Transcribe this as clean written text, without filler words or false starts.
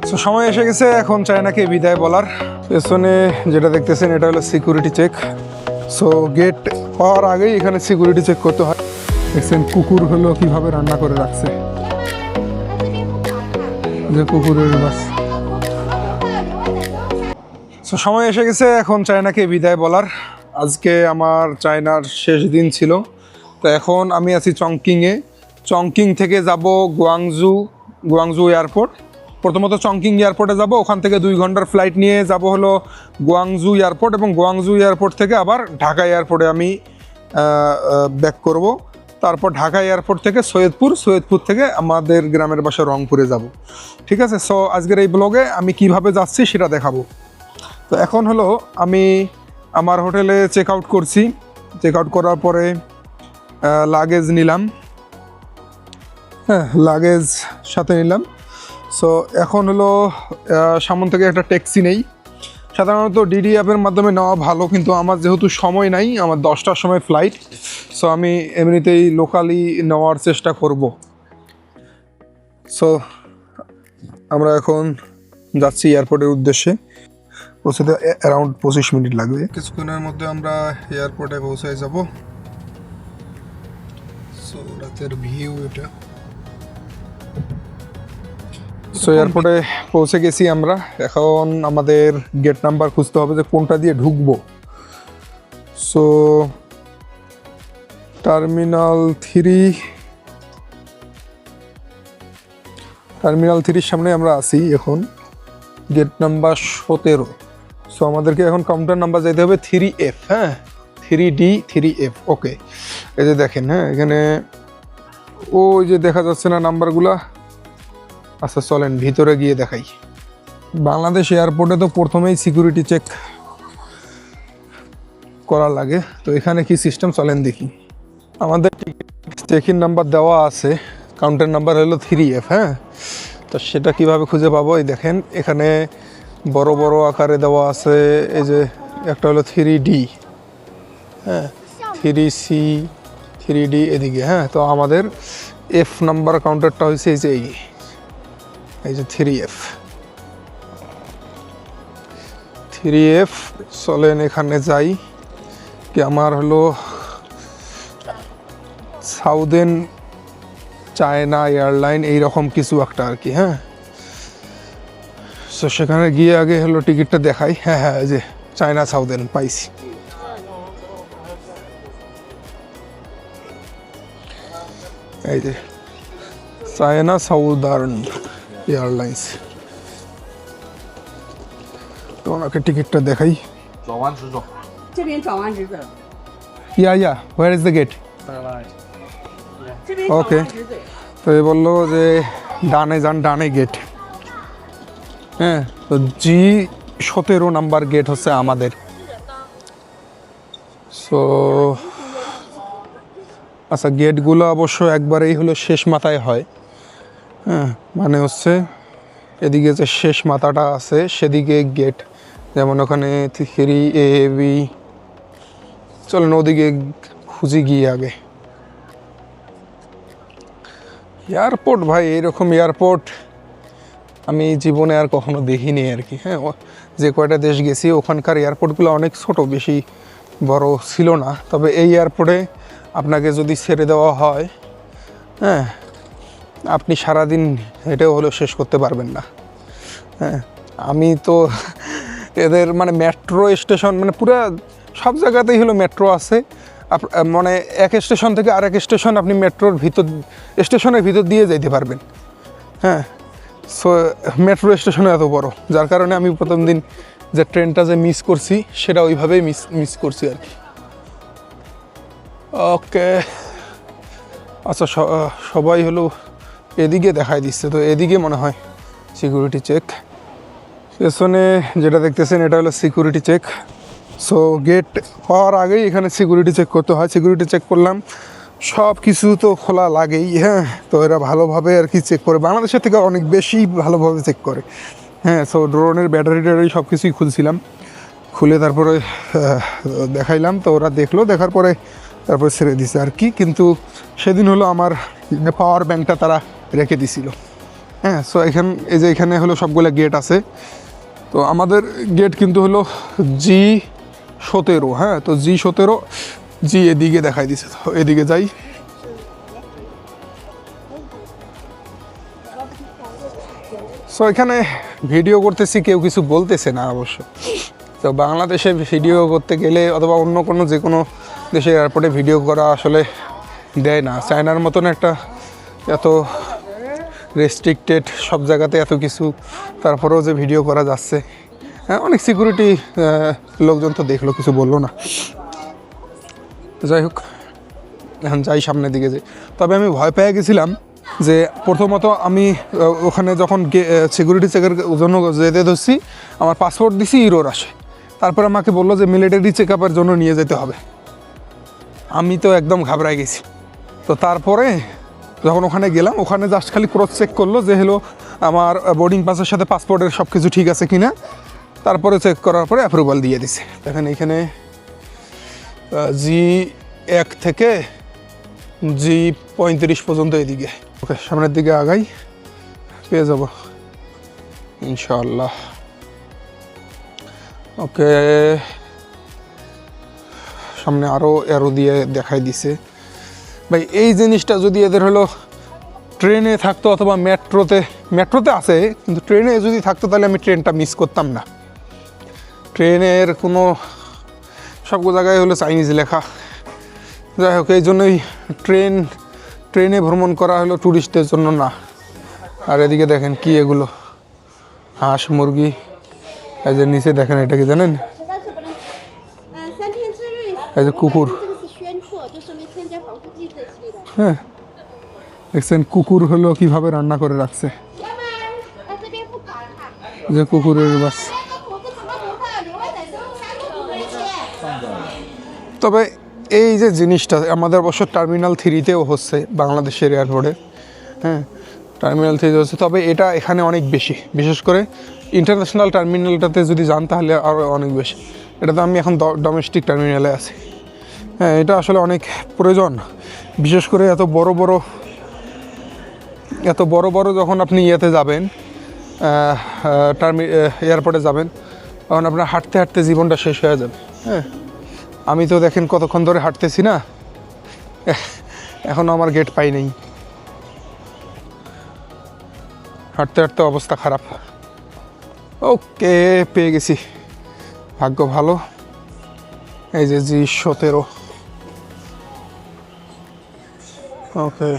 So সময় এসে গেছে এখন চায়নাকে বিদায় বলার। পেছনে যেটা দেখতেছেন এটা হলো সিকিউরিটি চেক। সো গেট পাওয়ার আগেই এখানে সিকিউরিটি চেক করতে হয়। দেখছেন কুকুর হলো কিভাবে রান্না করে রাখছে, যে কুকুরের বাস। সো সময় এসে গেছে এখন চায়নাকে বিদায় বলার। আজকে আমার চায়নার শেষ দিন ছিল। তো এখন আমি আছি চংকিংয়ে। চংকিং থেকে যাব গুয়াংজু এয়ারপোর্ট। প্রথমত চংকিং এয়ারপোর্টে যাব, ওখান থেকে 2 ঘন্টার ফ্লাইট নিয়ে যাব হলো গুয়াংজু এয়ারপোর্ট, এবং গুয়াংজু এয়ারপোর্ট থেকে আবার ঢাকা এয়ারপোর্টে আমি ব্যাক করব। তারপর ঢাকা এয়ারপোর্ট থেকে সৈয়দপুর থেকে আমাদের গ্রামের বাসা রংপুরে যাব। ঠিক আছে, সো আজকের এই ব্লগে আমি কিভাবে যাচ্ছি সেটা দেখাবো। তো এখন হলো আমি আমার হোটেলে চেক আউট করছি। চেক আউট করার পরে লাগেজ নিলাম, হ্যাঁ লাগেজ সাথে নিলাম। সো এখন হলো সামন থেকে একটা ট্যাক্সি নেই। সাধারণত ডিডি অ্যাপের মাধ্যমে নেওয়া ভালো, কিন্তু আমার যেহেতু সময় নাই, আমার 10টার সময় ফ্লাইট, সো আমি এমনিতেই লোকালি নেওয়ার চেষ্টা করব। সো আমরা এখন যাচ্ছি এয়ারপোর্টের উদ্দেশ্যে। পৌঁছতে অ্যারাউন্ড 25 মিনিট লাগবে। কিছুক্ষণের মধ্যে আমরা এয়ারপোর্টে পৌঁছায় যাব। সো রাতের ভিউ এটা। সো এয়ারপোর্টে পৌঁছে গেছি আমরা। এখন আমাদের গেট নাম্বার খুঁজতে হবে যে কোনটা দিয়ে ঢুকবো। সো টার্মিনাল 3-র সামনে আমরা আছি এখন, গেট নাম্বার 17। সো আমাদেরকে এখন কাউন্টার নাম্বার যেতে হবে 3F, হ্যাঁ 3D 3F। ওকে, এই যে দেখেন, হ্যাঁ এখানে ওই যে দেখা যাচ্ছে না নাম্বারগুলা। আচ্ছা চলেন ভিতরে গিয়ে দেখাই। বাংলাদেশ এয়ারপোর্টে তো প্রথমেই সিকিউরিটি চেক করা লাগে, তো এখানে কি সিস্টেম চলেন দেখি। আমাদের চেক ইন নাম্বার দেওয়া আছে, কাউন্টার নাম্বার হলো 3F, হ্যাঁ। তো সেটা কিভাবে খুঁজে পাবো, এই দেখেন এখানে বড় বড় আকারে দেওয়া আছে। এই যে একটা হলো 3D, হ্যাঁ 3C 3D এদিকে, হ্যাঁ। তো আমাদের F নাম্বার কাউন্টারটা হয়েছে এই যে 3F। চলেন এখানে যাই। কি আমার হলো সাউদার্ন চায়না এয়ারলাইন এইরকম কিছু একটা আর কি, হ্যাঁ। সো সেখানে গিয়ে আগে হলো টিকিটটা দেখাই। হ্যাঁ হ্যাঁ, এই যে চায়না সাউদার্ন পাইছি। এই যে চায়না সাউদার্ন এয়ারলাইন্স। তো ওনাকে টিকিটটা দেখাই। ইয়া হোয়ার ইজ দ্য গেট? ওকে, তো এ বললো যে ডানে যান, ডানে গেট। হ্যাঁ, তো G17 নাম্বার গেট হচ্ছে আমাদের। সো আচ্ছা, গেটগুলো অবশ্য একবারেই হলো শেষ মাথায় হয়, হ্যাঁ। মানে হচ্ছে এদিকে যে শেষ মাথাটা আছে সেদিকে গেট, যেমন ওখানে 3AB। চলেন ওদিকে খুঁজি গিয়ে আগে। এয়ারপোর্ট ভাই, এইরকম এয়ারপোর্ট আমি জীবনে আর কখনো দেখিনি আর কি, হ্যাঁ। যে কয়টা দেশ গেছি ওখানকার এয়ারপোর্টগুলো অনেক ছোট, বেশি বড় ছিল না। তবে এই এয়ারপোর্টে আপনাকে যদি ছেড়ে দেওয়া হয়, হ্যাঁ, আপনি সারাদিন হেঁটেও হলেও শেষ করতে পারবেন না, হ্যাঁ। আমি তো এদের মানে মেট্রো স্টেশন, মানে পুরো সব জায়গাতেই হলো মেট্রো আছে। মানে এক স্টেশন থেকে আরেক স্টেশন আপনি স্টেশনের ভিতর দিয়ে যেতে পারবেন, হ্যাঁ। সো মেট্রো স্টেশনে এত বড়, যার কারণে আমি প্রথম দিন যে ট্রেনটা যে মিস করছি সেটা ওইভাবেই মিস করছি আর কি। ওকে, আচ্ছা সবাই হলো এদিকে দেখাই দিচ্ছে, তো এদিকে মনে হয় সিকিউরিটি চেক। পেছনে যেটা দেখতেছেন এটা হলো সিকিউরিটি চেক। সো গেট পাওয়ার আগেই এখানে সিকিউরিটি চেক করতে হয়। সিকিউরিটি চেক করলাম, সব কিছু তো খোলা লাগেই, হ্যাঁ। তো এরা ভালোভাবে আর কি চেক করে, বাংলাদেশের থেকে অনেক বেশি ভালোভাবে চেক করে, হ্যাঁ। সো ড্রোনের ব্যাটারি সব কিছুই খুলছিলাম, খুলে তারপরে দেখাইলাম। তো ওরা দেখলো, দেখার পরে তারপরে ছেড়ে দিছে আর কি। কিন্তু সেদিন হলো আমার পাওয়ার ব্যাংকটা তারা রেখে দিছিল, হ্যাঁ। সো এখানে হলো সবগুলো গেট আছে। তো আমাদের গেট কিন্তু হলো G17। হ্যাঁ, তো G17 এদিকে দেখাই দিছে, তো এদিকে যাই। সো এখানে ভিডিও করতেছি, কেউ কিছু বলতেছে না অবশ্য। তো বাংলাদেশে ভিডিও করতে গেলে অথবা অন্য কোনো যে কোনো দেশের এয়ারপোর্টে ভিডিও করা আসলে দেয় না। চায়নার মতন একটা এত রেস্ট্রিক্টেড সব জায়গাতে এত কিছু, তারপরেও যে ভিডিও করা যাচ্ছে। হ্যাঁ, অনেক সিকিউরিটি লোকজন তো দেখলো, কিছু বললো না। যাই হোক, এখন যাই সামনের দিকে যাই। তবে আমি ভয় পেয়ে গেছিলাম যে প্রথমত আমি ওখানে যখন সিকিউরিটি চেকের জন্য যেতে ধরছি, আমার পাসপোর্ট দিছি, ইরোর আসে। তারপর আমাকে বললো যে মিলিটারি চেক আপের জন্য নিয়ে যেতে হবে। আমি তো একদম ঘাবড়াই গেছি। তো তারপরে যখন ওখানে গেলাম, ওখানে জাস্ট খালি ক্রস চেক করলো যে হলো আমার বোর্ডিং পাসের সাথে পাসপোর্টের সব কিছু ঠিক আছে কি না। তারপরে চেক করার পরে অ্যাপ্রুভাল দিয়ে দিছে। দেখেন এখানে G1 থেকে G35 পর্যন্ত এদিকে। ওকে, সামনের দিকে আগাই, পেয়ে যাব ইনশাআল্লাহ। ওকে, সামনে আরও অ্যারো দিয়ে দেখাই দিছে। ভাই এই জিনিসটা যদি এদের হলো ট্রেনে থাকতো অথবা মেট্রোতে আছে, কিন্তু ট্রেনে যদি থাকতো তাহলে আমি ট্রেনটা মিস করতাম না। ট্রেনের কোনো সব জায়গায় হলো চাইনিজ লেখা। যাই হোক, এই জন্যই ট্রেনে ভ্রমণ করা হলো ট্যুরিস্টদের জন্য না। আর এদিকে দেখেন কি এগুলো, হাঁস মুরগি। এই যে নিচে দেখেন, এটা কি জানেন? এই যে কুকুর। হ্যাঁ, দেখছেন কুকুর হলো কিভাবে রান্না করে রাখছে, যে কুকুরের বাস। তবে এই যে জিনিসটা আমাদের অবশ্য টার্মিনাল 3-তেও হচ্ছে, বাংলাদেশের এয়ারপোর্টে। হ্যাঁ, টার্মিনাল 3 হচ্ছে। তবে এটা এখানে অনেক বেশি, বিশেষ করে ইন্টারন্যাশনাল টার্মিনালটাতে যদি যান তাহলে আরও অনেক বেশি। এটা তো আমি এখন ডোমেস্টিক টার্মিনালে আছি। হ্যাঁ, এটা আসলে অনেক প্রয়োজন, বিশেষ করে এত বড় যখন আপনি ইয়েতে যাবেন, এয়ারপোর্টে যাবেন, তখন আপনার হাঁটতে হাঁটতে জীবনটা শেষ হয়ে যাবে। হ্যাঁ, আমি তো দেখেন কতক্ষণ ধরে হাঁটতেছি না, এখনও আমার গেট পাই নাই। হাঁটতে হাঁটতে অবস্থা খারাপ। ওকে, পেয়ে গেছি, ভাগ্য ভালো। এই যে G17। ওকে।